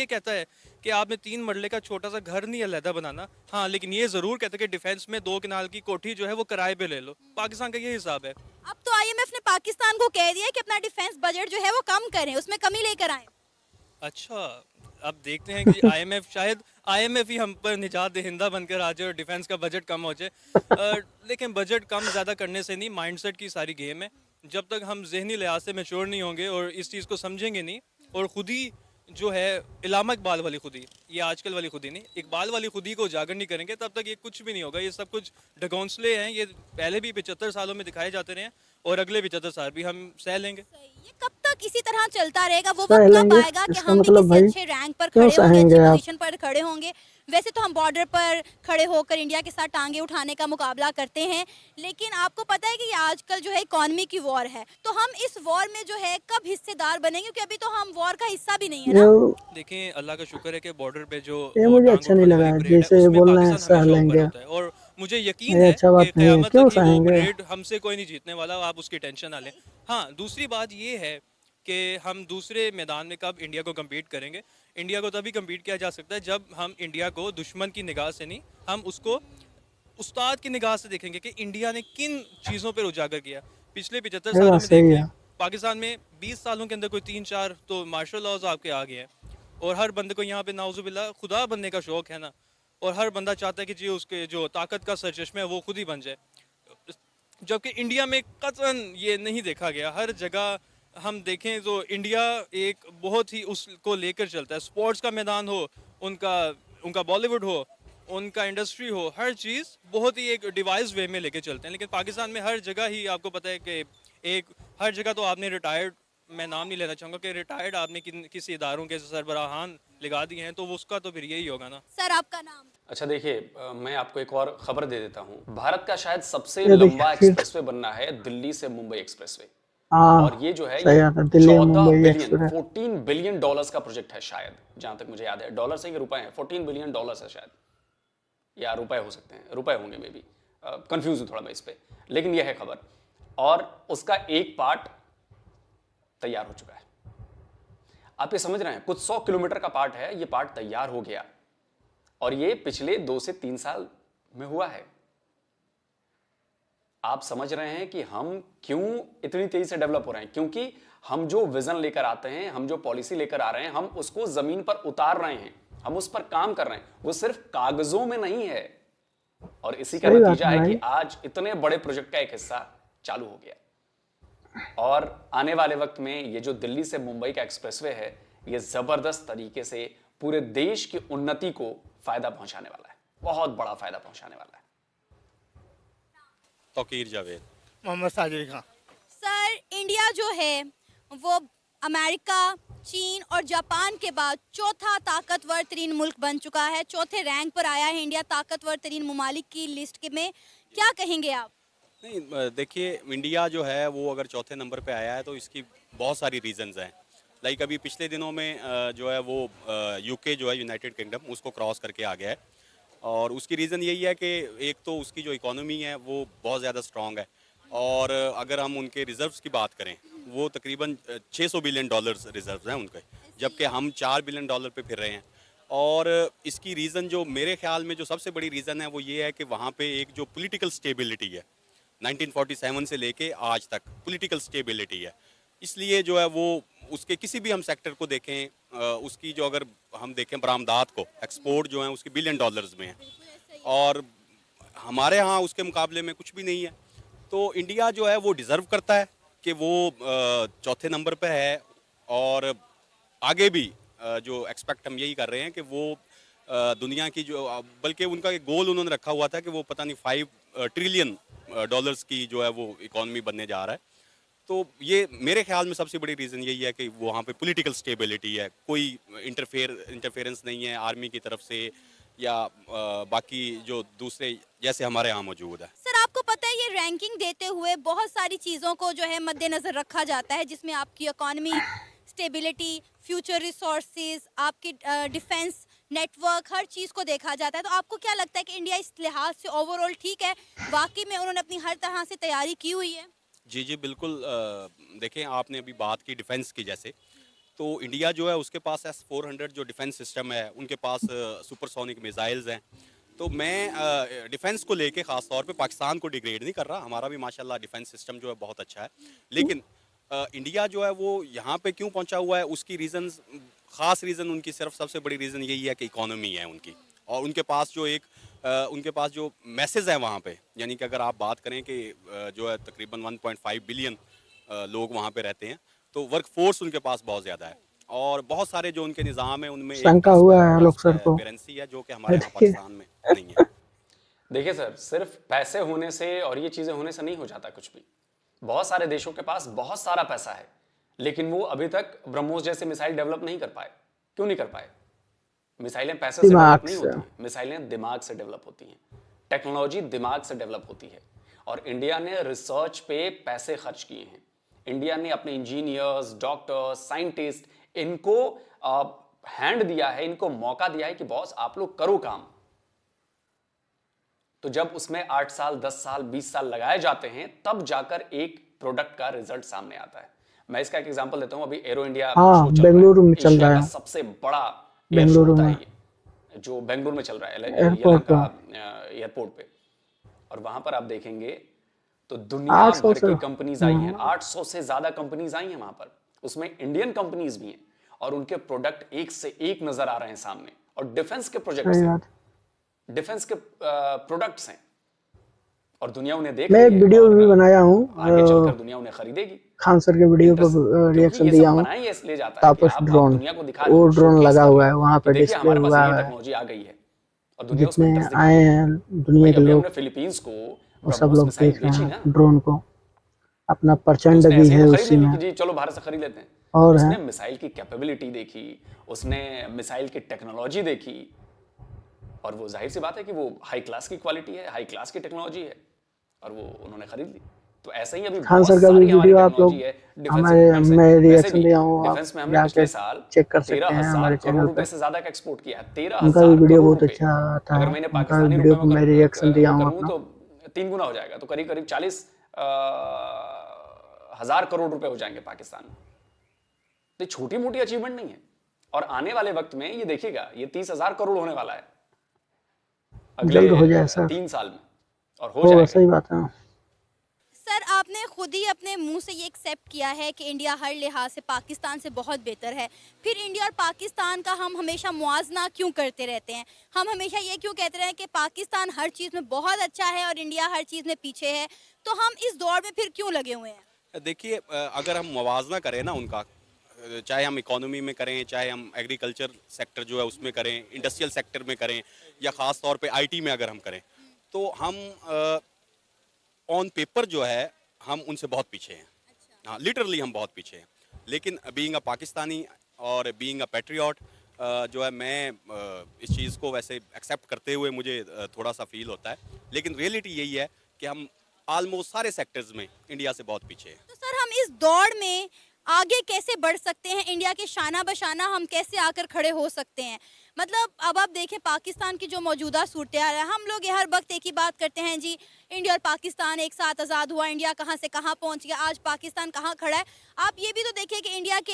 कहता है कि आपने 3 मरले का छोटा सा घर नहीं अलहदा बनाना, हाँ, लेकिन ये जरूर कहता है कि डिफेंस में 2 कनाल की कोठी जो है वो किराए पे ले लो। पाकिस्तान का ये हिसाब है। अब तो IMF ने पाकिस्तान को कह दिया है कि अपना डिफेंस बजट जो है वो कम करें, उसमें कमी लेकर आए। अच्छा, अब देखते हैं कि IMF शायद IMF ही हम पर निजात दहिंदा बनकर आ जाए और डिफेंस का बजट कम हो जाए। लेकिन बजट कम ज़्यादा करने से नहीं, माइंडसेट की सारी गेम है। जब तक हम जहनी लिहाज से मैच्योर नहीं होंगे और इस चीज़ को समझेंगे नहीं, और खुद ही जो है इलामा इकबाल वाली खुदी, ये आजकल वाली खुदी नहीं, इकबाल वाली खुदी को उजागर नहीं करेंगे, तब तक ये कुछ भी नहीं होगा। ये सब कुछ ढगौंसले हैं, ये पहले भी 75 सालों में दिखाए जाते रहे हैं और अगले 75 साल भी हम सह लेंगे। ये कब तक इसी तरह चलता रहेगा? वो सह वक्त कब लेंगे? आएगा कि इसका हम भी मतलब किसी भाई अच्छे रैंक पर क्यों खड़े होंगे, सहेंगे अच्छी आप? पोजीशन पर खड़े होंगे, वैसे तो हम बॉर्डर पर खड़े होकर इंडिया के साथ टांगे उठाने का मुकाबला करते हैं, लेकिन आपको पता है कि ये आजकल जो है इकोनॉमी की वॉर है, तो हम इस वॉर में जो है कब हिस्सेदार बनेंगे, क्योंकि अभी तो हम वॉर का हिस्सा भी नहीं है ना। देखें, अल्लाह का शुक्र है कि बॉर्डर पे जो ये मुझे टांग अच्छा नहीं उठाने लगा वाली परेड है, जैसे उसमें बोलना है पाकिस्तान सह हमेशा ऊपर लेंगे, होता है। और मुझे यकीन ये है अच्छा बात कि नहीं है, क़यामत क्यों तक ये वो सहेंगे? परेड हमसे कोई नहीं जीतने वाला, आप उसकी टेंशन ना लें। हाँ, दूसरी बात ये है कि हम दूसरे मैदान में कब इंडिया को कम्पीट करेंगे। इंडिया को तभी कम्पीट किया जा सकता है जब हम इंडिया को दुश्मन की निगाह से नहीं, हम उसको उस्ताद की निगाह से देखेंगे कि इंडिया ने किन चीज़ों पर उजागर किया। पिछले 75 ये सालों बात में सही देख है। लें, पाकिस्तान में 20 सालों के अंदर कोई 3-4 तो मार्शल लॉज आपके आ गए हैं, और हर बंदे को यहाँ पे नाउजुबिल्ला खुदा बनने का शौक है ना, और हर बंदा चाहता है कि जी उसके जो ताकत का सरचश्मा है वो खुद ही बन जाए। जबकि इंडिया में कतई ये नहीं देखा गया। हर जगह हम देखें तो इंडिया एक बहुत ही उसको लेकर चलता है। स्पोर्ट्स का मैदान हो, उनका बॉलीवुड हो, उनका इंडस्ट्री हो, हर चीज़ बहुत ही एक डिवाइस वे में लेके चलते हैं। लेकिन पाकिस्तान में हर जगह ही आपको पता है कि हर जगह तो आपने रिटायर्ड, मैं नाम नहीं लेना चाहूँगा कि रिटायर्ड आपने किसी इदारों के सरबराहान लगा दिए हैं, तो वो उसका तो फिर यही होगा ना। सर आपका नाम? अच्छा देखिए, मैं आपको एक और खबर दे देता हूँ। भारत का शायद सबसे ये देखिए, लंबा फिर- एक्सप्रेसवे बनना है दिल्ली से मुंबई एक्सप्रेसवे, हाँ और ये जो है सही ये आता, Delhi 14 Mumbai billion express. 14 billion dollars का प्रोजेक्ट है शायद, जहां तक मुझे याद है। डॉलर से कि रुपए हैं? 14 बिलियन डॉलर्स है शायद, या रुपए हो सकते हैं, रुपए होंगे मे बी, कंफ्यूज हूं थोड़ा मैं इस पे, लेकिन यह है खबर। और उसका एक पार्ट तैयार हो चुका है। आप ये समझ रहे हैं, कुछ 100 किलोमीटर का पार्ट है, ये पार्ट तैयार हो गया, और ये पिछले 2 से 3 साल में हुआ है। आप समझ रहे हैं कि हम क्यों इतनी तेजी से डेवलप हो रहे हैं? क्योंकि हम जो विजन लेकर आते हैं, हम जो पॉलिसी लेकर आ रहे हैं, हम उसको जमीन पर उतार रहे हैं, हम उस पर काम कर रहे हैं। वो सिर्फ कागजों में नहीं है, और इसी का सही बात नतीजा है है कि भाई। आज इतने बड़े प्रोजेक्ट का एक हिस्सा चालू हो गया। और आने वाले वक्त में ये जो दिल्ली से मुंबई का एक्सप्रेसवे है, ये जबरदस्त तरीके से पूरे देश की उन्नति को फायदा पहुंचाने वाला है, बहुत बड़ा फायदा पहुंचाने वाला है। तौकीर जावेद। मोहम्मद साजिद खान। सर इंडिया जो है वो अमेरिका, चीन और जापान के बाद चौथा ताकतवर तरीन मुल्क बन चुका है। चौथे रैंक पर आया है इंडिया ताकतवर तरीन ममालिक की लिस्ट में। क्या कहेंगे आप? नहीं, देखिए, इंडिया जो है वो अगर चौथे नंबर पे आया है तो इसकी बहुत सारी रीजंस हैं। लाइक अभी पिछले दिनों में जो है वो यूके जो है, यूनाइटेड किंगडम, उसको क्रॉस करके आ गया है। और उसकी रीज़न यही है कि एक तो उसकी जो इकोनॉमी है वो बहुत ज़्यादा स्ट्रॉन्ग है, और अगर हम उनके रिज़र्व्स की बात करें, वो तकरीबन 600 बिलियन डॉलर्स रिज़र्व्स हैं उनके, जबकि हम 4 बिलियन डॉलर पे फिर रहे हैं। और इसकी रीज़न जो मेरे ख्याल में जो सबसे बड़ी रीज़न है वो ये है कि वहाँ पे एक जो पॉलिटिकल स्टेबिलिटी है, 1947 से लेके आज तक पॉलिटिकल स्टेबिलिटी है। इसलिए जो है वो उसके किसी भी हम सेक्टर को देखें, उसकी जो अगर हम देखें बरामदात को, एक्सपोर्ट जो है उसकी बिलियन डॉलर्स में है, और हमारे यहाँ उसके मुकाबले में कुछ भी नहीं है। तो इंडिया जो है वो डिज़र्व करता है कि वो चौथे नंबर पे है, और आगे भी जो एक्सपेक्ट हम यही कर रहे हैं कि वो दुनिया की जो, बल्कि उनका एक गोल उन्होंने रखा हुआ था कि वो पता नहीं 5 ट्रिलियन डॉलर्स की जो है वो इकॉनमी बनने जा रहा है। तो ये मेरे ख्याल में सबसे बड़ी रीज़न यही है कि वहाँ पे पॉलिटिकल स्टेबिलिटी है, कोई इंटरफेरेंस नहीं है आर्मी की तरफ से या बाकी जो दूसरे जैसे हमारे यहाँ मौजूद है। सर आपको पता है ये रैंकिंग देते हुए बहुत सारी चीज़ों को जो है मद्देनज़र रखा जाता है, जिसमें आपकी इकोनॉमी, स्टेबिलिटी, फ्यूचर रिसोर्सेज, आपकी डिफेंस नेटवर्क, हर चीज़ को देखा जाता है। तो आपको क्या लगता है कि इंडिया इस लिहाज से ओवरऑल ठीक है? वाकई में उन्होंने अपनी हर तरह से तैयारी की हुई है? जी बिल्कुल। देखें, आपने अभी बात की डिफेंस की, जैसे तो इंडिया जो है उसके पास S-400 जो डिफेंस सिस्टम है, उनके पास सुपरसोनिक मिसाइल्स हैं। तो मैं डिफेंस को लेके ख़ास तौर पे पाकिस्तान को डिग्रेड नहीं कर रहा, हमारा भी माशाल्लाह डिफेंस सिस्टम जो है बहुत अच्छा है। लेकिन इंडिया जो है वो यहाँ पे क्यों पहुँचा हुआ है, उसकी रीज़न्स, ख़ास रीज़न उनकी सिर्फ सबसे बड़ी रीज़न यही है कि इकोनॉमी है उनकी, और उनके पास जो एक उनके पास जो मैसेज है वहाँ पे, यानी कि अगर आप बात करें कि जो है तकरीबन 1.5 बिलियन लोग वहाँ पे रहते हैं, तो वर्क फोर्स उनके पास बहुत ज़्यादा है, और बहुत सारे जो उनके निज़ाम है उनमें शंका हुआ है लोग सर को, करेंसी है जो कि हमारे यहाँ पाकिस्तान में नहीं है। देखिए सर, सिर्फ पैसे होने से और ये चीज़ें होने से नहीं हो जाता कुछ भी। बहुत सारे देशों के पास बहुत सारा पैसा है, लेकिन वो अभी तक ब्रह्मोस जैसे मिसाइल डेवलप नहीं कर पाए। क्यों नहीं कर पाए? मिसाइलें पैसे से दिमाग डेवलप नहीं से। होती हैं, मिसाइलें दिमाग से डेवलप होती हैं, टेक्नोलॉजी दिमाग से डेवलप होती है। और इंडिया ने रिसर्च पे पैसे खर्च किए हैं। इंडिया ने अपने इंजीनियर्स, डॉक्टर्स, साइंटिस्ट, इनको हैंड दिया है, इनको मौका दिया है कि बॉस आप लोग करो काम। तो जब उसमें 8 साल, 10 साल, 20 साल लगाए जाते हैं, तब जाकर एक प्रोडक्ट का रिजल्ट सामने आता है। मैं इसका एक एग्जांपल देता हूं। अभी एरो इंडिया हाँ, शो चल रहा है, बेंगलुरु में चल एशिया रहा का है। सबसे बड़ा एयर शो बेंगलुरु होता है में। ये, जो बेंगलुरु में चल रहा है, एयरपोर्ट यलहंका एयरपोर्ट पे। और वहां पर आप देखेंगे तो दुनिया 800 भर से की कंपनीज आई हैं, 800 से ज्यादा कंपनीज आई हैं वहां पर, उसमें इंडियन कंपनीज भी हैं, और उनके प्रोडक्ट एक से एक नजर आ रहे हैं सामने। और डिफेंस के प्रोजेक्ट्स सही हैं, बात। डिफेंस के प्रोडक्ट्स हैं, और दुनिया उन्हें देख मैं रही एक है, वीडियो और भी बनाया हूँ, आगे चलकर दुनिया उन्हें खरीदेगी। खान सर के वीडियो पर क्योंकि रिएक्शन ये दिया सब हूँ। बनाया इसलिए जाता है कि तापस आप ड्रोन, दुनिया को दिखा वो शोकेस ड्रोन लगा कर हुआ रहे है, हैं वहाँ कि पर देखिए डिस्प्ले हमारे पास हुआ ये है। टेक्नोलॉजी आ गई है, और दुनिया उसको जितने इंटरेस्ट दिखा आए रही है। हैं दुनिया के अभी लोग, हमने फिलीपींस को वो सब ब्रह्मोस लोग मिसाइल देख रहे बेची हैं ना, ड्रोन को। अपना तो प्रचंड उसने भी ऐसे ही है तो खरीद उसी नहीं में। कि जी चलो भारत से खरीद लेते हैं। और उसने है। मिसाइल की कैपेबिलिटी देखी, उसने मिसाइल की टेक्नोलॉजी देखी, और वो जाहिर सी बात है कि वो हाई क्लास की क्वालिटी है, हाई क्लास की टेक्नोलॉजी है, और वो उन्होंने खरीद ली। तो ऐसा ही अभी खान बहुत सर का भी सारी हमारी वीडियो आप लोग टेक्नोलॉजी है, डिफेंस हमारे, इक्विपमेंट्स है। मैं वैसे रिएक्शन भी दिया हूँ, आप डिफेंस में हमने जाके पिछले साल चेक कर सकते हैं 13,000 हमारे करोड़ चैनल रुपए पे। से ज्यादा का एक्सपोर्ट किया है। उनका 13,000 भी वीडियो करोड़ बहुत रुपए। अच्छा आता अगर है, मैंने उनका पाकिस्तानी वीडियो रुपए को में मैं रिएक्शन दिया हूँ करूँ अपना। तो 3 गुना हो जाएगा, तो करीब करीब 40,000 करोड़ रुपए हो जाएंगे पाकिस्तान में। तो छोटी मोटी अचीवमेंट नहीं है, और आने वाले वक्त में ये देखिएगा, ये 30,000 करोड़ होने वाला है अगले जल्द हो जाए सर, 3 साल में, और हो होगा, जाएगा। सही बात है। सर आपने खुद ही अपने मुंह से ये एक्सेप्ट किया है कि इंडिया हर लिहाज से पाकिस्तान से बहुत बेहतर है, फिर इंडिया और पाकिस्तान का हम हमेशा मुआवजा क्यों करते रहते हैं? हम हमेशा ये क्यों कहते रहे हैं कि पाकिस्तान हर चीज़ में बहुत अच्छा है और इंडिया हर चीज़ में पीछे है? तो हम इस दौड़ में फिर क्यों लगे हुए हैं? देखिए, अगर हम मुवाजना करें ना उनका, चाहे हम इकोनॉमी में करें, चाहे हम एग्रीकल्चर सेक्टर जो है उसमें करें, इंडस्ट्रियल सेक्टर में करें, या ख़ास तौर पे आईटी में अगर हम करें, तो हम ऑन पेपर जो है हम उनसे बहुत पीछे हैं। हाँ, लिटरली हम बहुत पीछे हैं। लेकिन बीइंग अ पाकिस्तानी और बीइंग अ पैट्रियट जो है, मैं इस चीज़ को वैसे एक्सेप्ट करते हुए मुझे थोड़ा सा फील होता है। लेकिन रियलिटी यही है कि हम ऑलमोस्ट सारे सेक्टर्स में इंडिया से बहुत पीछे हैं। तो सर हम इस दौड़ में आगे कैसे बढ़ सकते हैं? इंडिया के शाना बशाना हम कैसे आकर खड़े हो सकते हैं? मतलब अब आप देखें पाकिस्तान की जो मौजूदा सूरत हाल है, हम लोग ये हर वक्त एक ही बात करते हैं जी, इंडिया और पाकिस्तान एक साथ आज़ाद हुआ, इंडिया कहाँ से कहाँ पहुँच गया, आज पाकिस्तान कहाँ खड़ा है। आप ये भी तो देखिए कि इंडिया की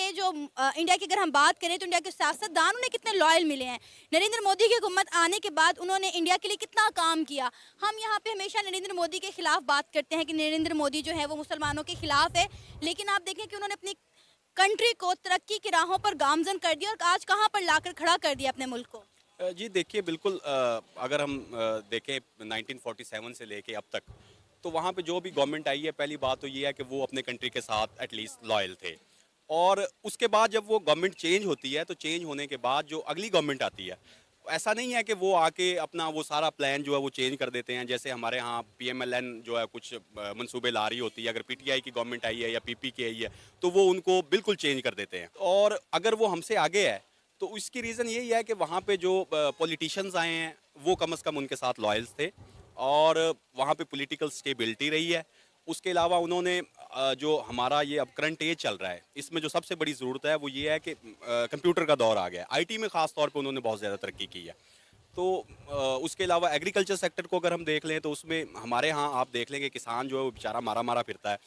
अगर हम बात करें तो इंडिया के सियासतदान उन्हें कितने लॉयल मिले हैं। नरेंद्र मोदी की हुकूमत आने के बाद उन्होंने इंडिया के लिए कितना काम किया। हम यहाँ पे हमेशा नरेंद्र मोदी के खिलाफ बात करते हैं कि नरेंद्र मोदी जो है वो मुसलमानों के खिलाफ है, लेकिन आप देखें कि उन्होंने अपनी कंट्री को तरक्की की राहों पर गामजन कर दिया और आज कहाँ पर लाकर खड़ा कर दिया अपने मुल्क को। जी देखिए, बिल्कुल अगर हम देखें 1947 से लेके अब तक, तो वहाँ पे जो भी गवर्नमेंट आई है, पहली बात तो ये है कि वो अपने कंट्री के साथ एटलीस्ट लॉयल थे। और उसके बाद जब वो गवर्नमेंट चेंज होती है, तो चेंज होने के बाद जो अगली गवर्नमेंट आती है, ऐसा नहीं है कि वो आके अपना वो सारा प्लान जो है वो चेंज कर देते हैं। जैसे हमारे यहाँ PMLN जो है कुछ मंसूबे ला रही होती है, अगर PTI की गवर्नमेंट आई है या PP की आई है, तो वो उनको बिल्कुल चेंज कर देते हैं। और अगर वो हमसे आगे है, तो इसकी रीज़न यही है कि वहाँ पे जो पॉलिटिशियंस आए हैं वो कम से कम उनके साथ लॉयल्स थे, और वहाँ पे पॉलिटिकल स्टेबिलिटी रही है। उसके अलावा उन्होंने जो हमारा ये अब करंट एज चल रहा है, इसमें जो सबसे बड़ी ज़रूरत है वो ये है कि कंप्यूटर का दौर आ गया है। IT में ख़ास तौर पे उन्होंने बहुत ज़्यादा तरक्की की है। तो उसके अलावा एग्रीकल्चर सेक्टर को अगर हम देख लें, तो उसमें हमारे यहाँ आप देख लेंगे किसान जो है वो बेचारा मारा मारा फिरता है।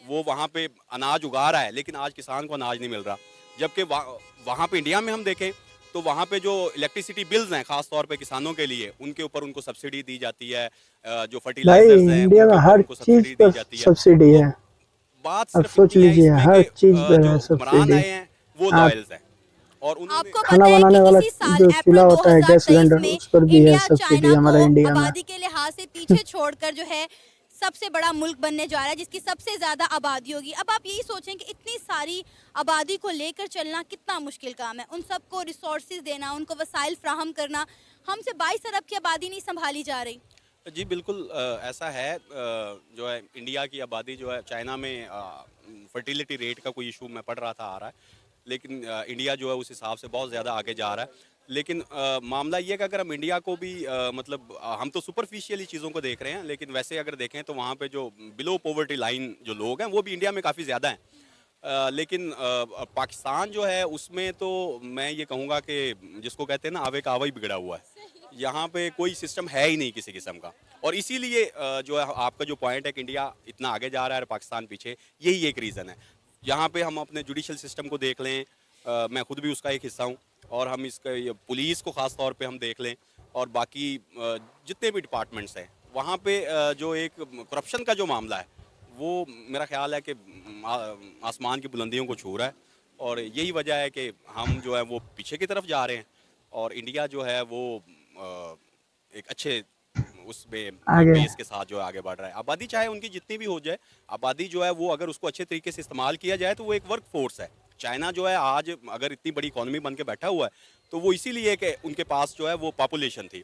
वो वहाँ पे अनाज उगा रहा है, लेकिन आज किसान को अनाज नहीं मिल रहा। जबकि वहाँ पे इंडिया में हम देखें तो वहाँ पे जो इलेक्ट्रिसिटी बिल्स हैं खास तौर पे किसानों के लिए, उनके ऊपर उनको सब्सिडी दी जाती है। जो भाई फर्टिलाइजर्स हैं इंडिया में उनके ऊपर हर उनको चीज सब्सिडी पर दी जाती है। सब्सिडी तो है। बात अब सिर्फ सोच इतनी है लीजिए, इसमें हर कि चीज पर जो है हुक्मरान सब्सिडी। आए हैं वो आप लॉयल्स हैं, और उन्होंने आपको खाना पता है बनाने कि वाला इसी साल जो अप्रैल चूल्हा होता है, गैस 2023 सिलेंडर, में उस पर भी है इंडिया सब्सिडी चाइना हमारे को इंडिया में। आबादी के लिहाज से पीछे छोड़कर जो है सबसे बड़ा मुल्क बनने जा रहा है, जिसकी सबसे ज्यादा आबादी होगी। अब आप यही सोचें कि इतनी सारी आबादी को लेकर चलना कितना मुश्किल काम है, उन सबको रिसोर्सेज देना, उनको वसाइल फ्राहम करना। हमसे 22 अरब की आबादी नहीं संभाली जा रही। जी बिल्कुल ऐसा है। जो है इंडिया की आबादी जो है, चाइना में फर्टिलिटी रेट का कोई इशू मैं पढ़ रहा था आ रहा है, लेकिन इंडिया जो है उस हिसाब से बहुत ज़्यादा आगे जा रहा है। लेकिन मामला ये है कि अगर हम इंडिया को भी मतलब हम तो सुपरफिशियली चीज़ों को देख रहे हैं, लेकिन वैसे अगर देखें तो वहाँ पे जो बिलो पॉवर्टी लाइन जो लोग हैं वो भी इंडिया में काफ़ी ज़्यादा हैं। लेकिन पाकिस्तान जो है उसमें तो मैं ये कहूँगा कि जिसको कहते हैं ना आवे का आवा ही बिगड़ा हुआ है। यहाँ पे कोई सिस्टम है ही नहीं किसी किस्म का, और इसीलिए जो है आपका जो पॉइंट है कि इंडिया इतना आगे जा रहा है और पाकिस्तान पीछे, यही एक रीज़न है। यहाँ पे हम अपने जुडिशल सिस्टम को देख लें, मैं खुद भी उसका एक हिस्सा हूँ, और हम इसका पुलिस को ख़ास तौर पे हम देख लें, और बाकी जितने भी डिपार्टमेंट्स हैं वहाँ पे जो एक करप्शन का जो मामला है वो मेरा ख्याल है कि आसमान की बुलंदियों को छू रहा है, और यही वजह है कि हम जो है वो पीछे की तरफ जा रहे हैं, और इंडिया जो है वो एक अच्छे उसमें बेस के साथ जो है आगे बढ़ रहा है। आबादी चाहे उनकी जितनी भी हो जाए, आबादी जो है वो अगर उसको अच्छे तरीके से इस्तेमाल किया जाए तो वो एक वर्क फोर्स है। चाइना जो है आज अगर इतनी बड़ी इकोनॉमी बन के बैठा हुआ है तो वो इसीलिए कि उनके पास जो है वो पॉपुलेशन थी,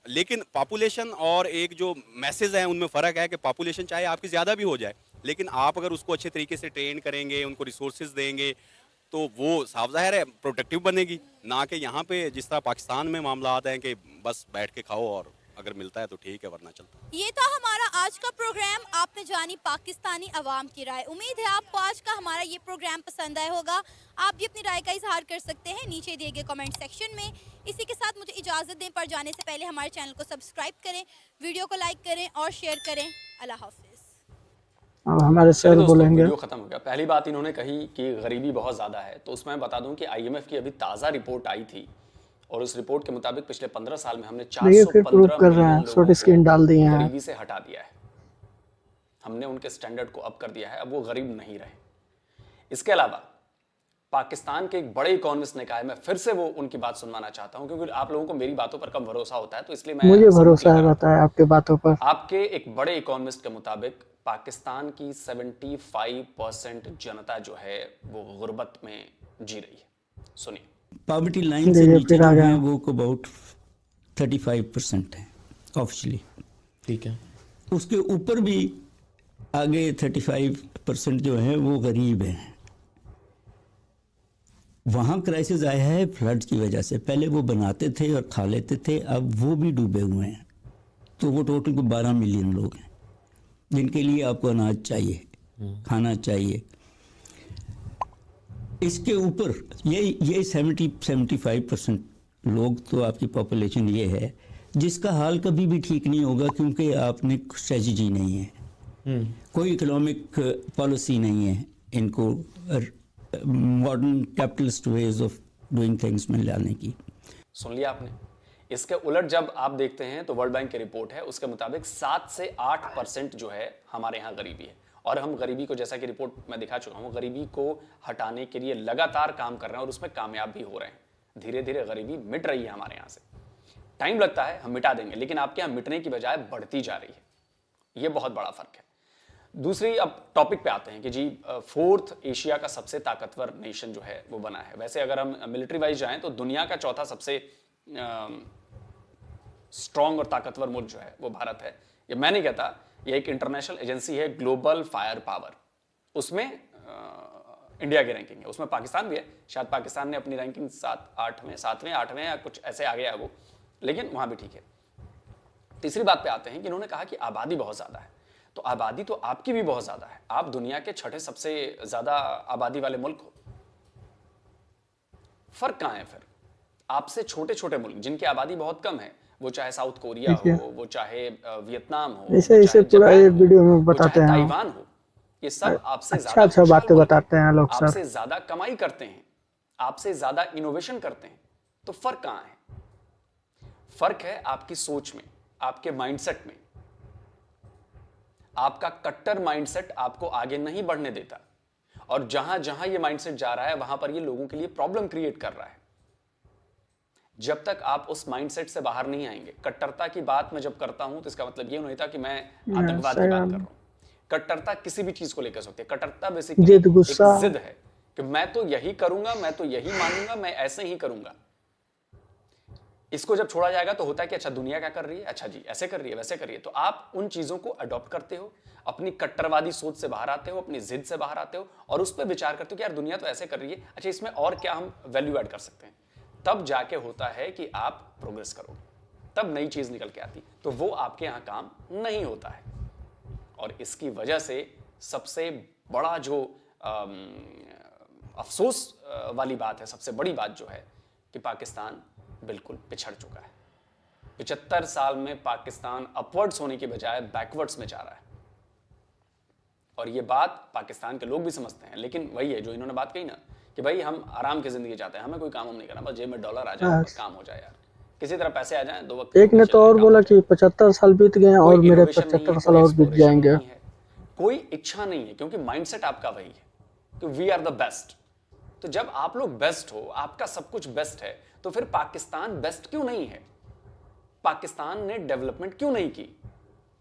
लेकिन पॉपुलेशन और एक जो मैसेज है उनमें फ़र्क है कि पॉपुलेशन चाहे आपकी ज़्यादा भी हो जाए, लेकिन आप अगर उसको अच्छे तरीके से ट्रेन करेंगे, उनको रिसोर्सेज देंगे, तो वो साफ ज़ाहिर है प्रोटेक्टिव बनेगी। ना कि यहाँ पे जिस तरह पाकिस्तान में मामला आते हैं कि बस बैठ के खाओ और अगर मिलता है तो ठीक है वरना चलता। ये था हमारा आज का प्रोग्राम। आपने जानी पाकिस्तानी अवाम की राय। उम्मीद है आपको आज का हमारा ये प्रोग्राम पसंद आया होगा। आप भी अपनी राय का इजहार कर सकते हैं नीचे दिए गए कमेंट सेक्शन में। इसी के साथ मुझे इजाज़त दें, पर जाने से पहले हमारे चैनल को सब्सक्राइब करें, वीडियो को लाइक करें और शेयर करें। अल्लाह हाफिज़। अब हमारे सर दोस्तों, बोलेंगे। वीडियो खत्म हो गया। पहली बात इन्होंने कही कि गरीबी बहुत ज़्यादा है, तो उसमें बता दूं कि IMF की अभी ताज़ा रिपोर्ट आई थी, और उस रिपोर्ट के मुताबिक पिछले 15 साल में हमने 415 मिलियन लोगों स्क्रीन डाल दिए को हैं। गरीबी से हटा दिया है। हमने उनके स्टैंडर्ड को अप कर दिया है, अब वो गरीब नहीं रहे। इसके अलावा पाकिस्तान के एक बड़े इकोनॉमिस्ट ने कहा है, मैं फिर से वो उनकी बात सुनवाना चाहता हूं क्योंकि आप लोगों को मेरी बातों पर कम भरोसा होता है, तो इसलिए मैं मुझे भरोसा रहता है आपके बातों पर। आपके एक बड़े इकोनॉमिस्ट के मुताबिक पाकिस्तान की 75% जनता जो है वो गुर्बत में जी रही है। सुनिए। पॉवर्टी लाइन से नीचे जो है वो अबाउट 35% है ऑफिशियली, ठीक है। उसके ऊपर भी आगे 35% जो है वो गरीब हैं। वहाँ क्राइसिस आया है फ्लड्स की वजह से। पहले वो बनाते थे और खा लेते थे, अब वो भी डूबे हुए हैं। तो वो टोटल को 12 मिलियन लोग हैं जिनके लिए आपको अनाज चाहिए, खाना चाहिए। इसके ऊपर ये 70-75% लोग तो आपकी पॉपुलेशन ये है जिसका हाल कभी भी ठीक नहीं होगा, क्योंकि आपने स्ट्रेटजी नहीं है, कोई इकोनॉमिक पॉलिसी नहीं है इनको modern capitalist ways of doing things में लाने की। सुन लिया आपने। इसके उलट जब आप देखते हैं तो वर्ल्ड बैंक की रिपोर्ट है, उसके मुताबिक 7 से 8% जो है हमारे यहाँ गरीबी है, और हम गरीबी को, जैसा कि रिपोर्ट में दिखा चुका हूँ, गरीबी को हटाने के लिए लगातार काम कर रहे हैं और उसमें कामयाब भी हो रहे हैं। धीरे धीरे गरीबी मिट रही है हमारे यहाँ से। टाइम लगता है, हम मिटा देंगे, लेकिन आपके यहाँ मिटने की बजाय बढ़ती जा रही है। ये बहुत बड़ा फर्क है। दूसरी, अब टॉपिक पे आते हैं कि जी 4th एशिया का सबसे ताकतवर नेशन जो है वो बना है। वैसे अगर हम मिलिट्री वाइज जाएं तो दुनिया का चौथा सबसे स्ट्रॉन्ग और ताकतवर मुल्क जो है वो भारत है। ये मैं नहीं कहता, ये एक इंटरनेशनल एजेंसी है ग्लोबल फायर पावर, उसमें इंडिया की रैंकिंग है, उसमें पाकिस्तान भी है। शायद पाकिस्तान ने अपनी रैंकिंग 7वें 8वें या कुछ ऐसे आ गया है वो, लेकिन वहां भी ठीक है। तीसरी बात पे आते हैं कि इन्होंने कहा कि आबादी बहुत ज्यादा है, तो आबादी तो आपकी भी बहुत ज्यादा है। आप दुनिया के 6ठे सबसे ज्यादा आबादी वाले मुल्क हो। फर्क कहां है फिर? आपसे छोटे छोटे मुल्क जिनकी आबादी बहुत कम है, वो चाहे साउथ कोरिया हो, वो चाहे वियतनाम हो, इसे पूरा ये वीडियो में बताते हैं, ताइवान हो, ये सब आपसे ज्यादा अच्छा बातें बताते हैं लोग, आपसे ज्यादा कमाई करते हैं, आपसे ज्यादा इनोवेशन करते हैं। तो फर्क कहां है? फर्क है आपकी सोच में, आपके माइंडसेट में। आपका कट्टर माइंडसेट आपको आगे नहीं बढ़ने देता, और जहां जहां ये माइंडसेट जा रहा है वहां पर ये लोगों के लिए प्रॉब्लम क्रिएट कर रहा है। जब तक आप उस माइंडसेट से बाहर नहीं आएंगे, कट्टरता की बात मैं जब करता हूं तो इसका मतलब ये नहीं था कि मैं आतंकवाद की बात कर रहा हूं। कट्टरता किसी भी चीज को लेकर सकते हैं। कट्टरता बेसिकली एक जिद है कि मैं तो यही करूंगा, मैं तो यही मानूंगा, मैं ऐसे ही करूंगा। इसको जब छोड़ा जाएगा तो होता है कि अच्छा दुनिया क्या कर रही है, अच्छा जी ऐसे कर रही है, वैसे कर रही है, तो आप उन चीजों को अडॉप्ट करते हो, अपनी कट्टरवादी सोच से बाहर आते हो, अपनी जिद से बाहर आते हो और उस पर विचार करते हो कि यार दुनिया तो ऐसे कर रही है, अच्छा इसमें और क्या हम वैल्यू ऐड कर सकते हैं। तब जाके होता है कि आप प्रोग्रेस करोगे, तब नई चीज निकल के आती, तो वो आपके यहां काम नहीं होता है। और इसकी वजह से सबसे बड़ा जो अफसोस वाली बात है, सबसे बड़ी बात जो है कि पाकिस्तान बिल्कुल पिछड़ चुका है। 75 साल में पाकिस्तान अपवर्ड्स होने की बजाय बैकवर्ड्स में जा रहा है। और ये बात पाकिस्तान के लोग भी समझते हैं, लेकिन वही है जो इन्होंने बात कही ना कि भाई हम आराम की जिंदगी चाहते हैं, हमें कोई काम नहीं करना, बस जेब में डॉलर आ जाए, बस काम हो जाए यार, किसी तरह पैसे आ जाए, 2 वक्त एक ने तो और बोला कि 75 साल बीत गए और मेरे 75 साल और बीत जाएंगे। कोई इच्छा नहीं है, क्योंकि माइंडसेट आपका वही है कि वी आर द बेस्ट। तो जब आप लोग बेस्ट हो, आपका सब कुछ बेस्ट है, तो फिर पाकिस्तान बेस्ट क्यों नहीं है? पाकिस्तान ने डेवलपमेंट क्यों नहीं की?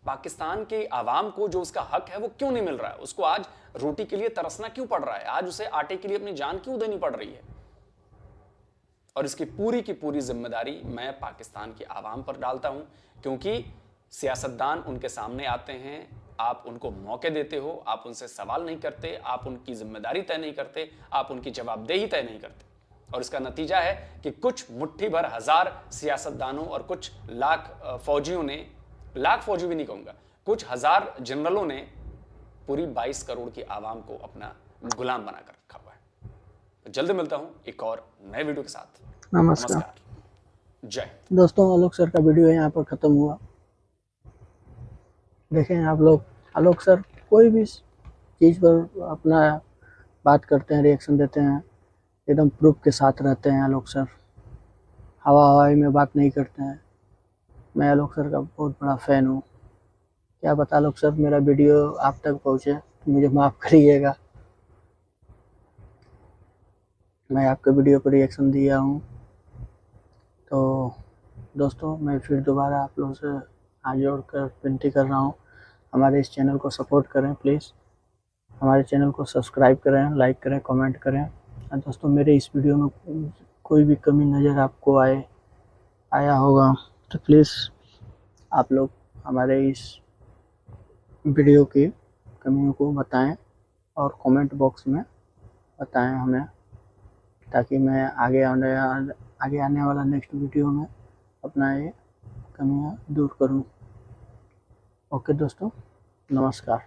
पाकिस्तान के आवाम को जो उसका हक है वो क्यों नहीं मिल रहा है? उसको आज रोटी के लिए तरसना क्यों पड़ रहा है? आज उसे आटे के लिए अपनी जान क्यों देनी पड़ रही है? और इसकी पूरी की पूरी जिम्मेदारी मैं पाकिस्तान की आवाम पर डालता हूं, क्योंकि सियासतदान उनके सामने आते हैं, आप उनको मौके देते हो, आप उनसे सवाल नहीं करते, आप उनकी जिम्मेदारी तय नहीं करते, आप उनकी जवाबदेही तय नहीं करते। और इसका नतीजा है कि कुछ मुट्ठी भर हजार सियासतदानों और कुछ लाख फौजियों ने, लाख फौजी भी नहीं कहूंगा, कुछ हजार जनरलों ने पूरी 22 करोड़ की आवाम को अपना गुलाम बनाकर रखा हुआ है। तो जल्द मिलता हूं एक और नए वीडियो के साथ। नमस्कार। जय। दोस्तों, आलोक सर का वीडियो यहाँ पर खत्म हुआ। देखें आप लोग, आलोक सर कोई भी चीज़ पर अपना बात करते हैं, रिएक्शन देते हैं, एकदम प्रूफ के साथ रहते हैं। आलोक सर हवाई में बात नहीं करते हैं। मैं आलोक सर का बहुत बड़ा फ़ैन हूँ। क्या बता आलोक सर, मेरा वीडियो आप तक पहुँचे तो मुझे माफ़ करिएगा। मैं आपके वीडियो पर रिएक्शन दिया हूँ। तो दोस्तों, मैं फिर दोबारा आप लोगों से हाथ जोड़कर विनती कर रहा हूँ, हमारे इस चैनल को सपोर्ट करें प्लीज़। हमारे चैनल को सब्सक्राइब करें, लाइक करें, कमेंट करें। और दोस्तों, मेरे इस वीडियो में कोई भी कमी नज़र आपको आया होगा तो प्लीज़ आप लोग हमारे इस वीडियो की कमियों को बताएं और कमेंट बॉक्स में बताएं हमें, ताकि मैं आगे आने वाला नेक्स्ट वीडियो में अपना ये कमियां दूर करूं। ओके दोस्तों, नमस्कार।